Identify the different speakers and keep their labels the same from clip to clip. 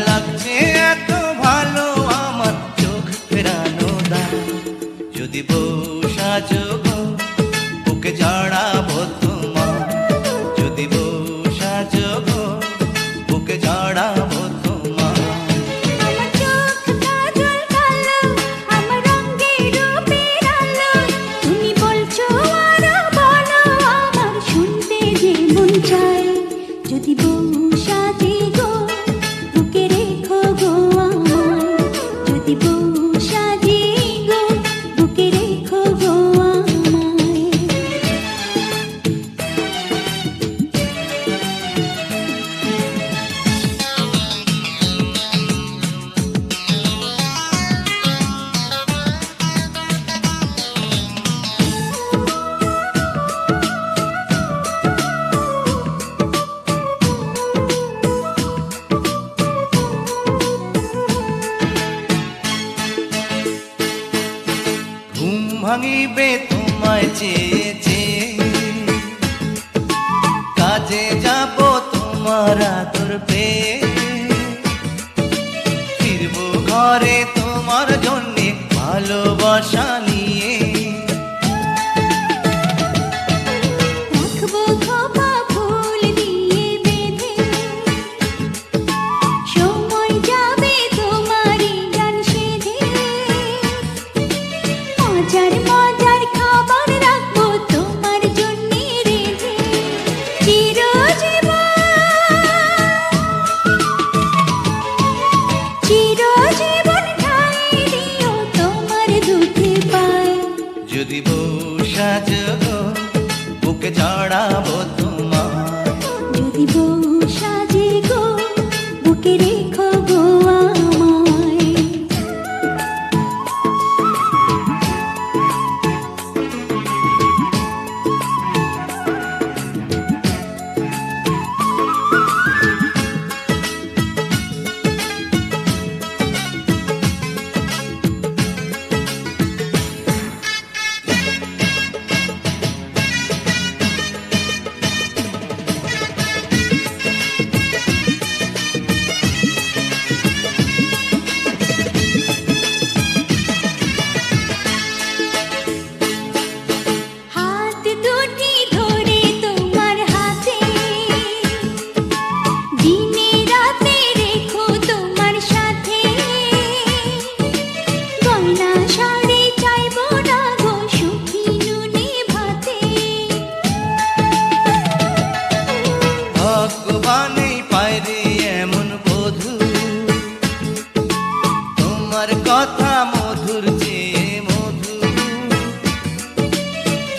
Speaker 1: লাগছে এত ভালো আমার চোখ ফেরানো দায়। যদি বউ সাজো গো বুকে জড়াবো তোমার, যদি বউ সাজো গো বুকে জড়াবো তোমার।
Speaker 2: আমার চোখ কাজল কালো, আমার রঙের রূপের আলো, তুমি বলছো আরো বলো আমার শুনতে যে মন চায়। যদি বউ সাজে গো বুকে রেখো গো আমায়, যদি বউ সাজে গো বুকে রেখো গো আমায়।
Speaker 1: ঘুম ভাঙিবে তোমায় চেয়ে চেয়ে, কাজে যাব তোমার আদর পেয়ে, ফিরবো ঘরে তোমার জন্যে ভালোবাসা নিয়ে।
Speaker 2: রাখবো খোপা ফুল দিয়ে বেঁধে, সময় যাবে তোমারই গান সেধে, মজার মজার খাবার রাখবো তোমার জন্যে রেঁধে। চিরজীবন ঠাঁই দিও তোমার দুধে পায়।
Speaker 1: যদি বউ সাজো গো বুকে জড়াবো তোমার,
Speaker 2: যদি বউ সাজে গো বুকে রেখো গো আমায়। হাত দুটি ধরে তোমার হাতে, দিনে রাতে রেখো তোমার সাথে, গয়না শাড়ি চাইবো না গো সুখী নুনে ভাতে।
Speaker 1: ভগবানেই পায় রে এমন বধূ, তোমার কথা মধুর চেয়ে মধু।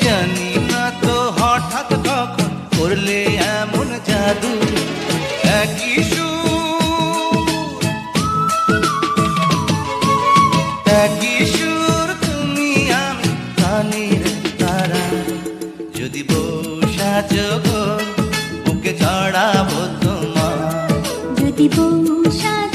Speaker 1: জানি না তো হঠাৎ কখন করলে এমন জাদু, একই সুর তুমি আমি কানের তারা। যদি বউ সাজো গো বুকে জড়াবো তোমার,
Speaker 2: যদি বউ সাজে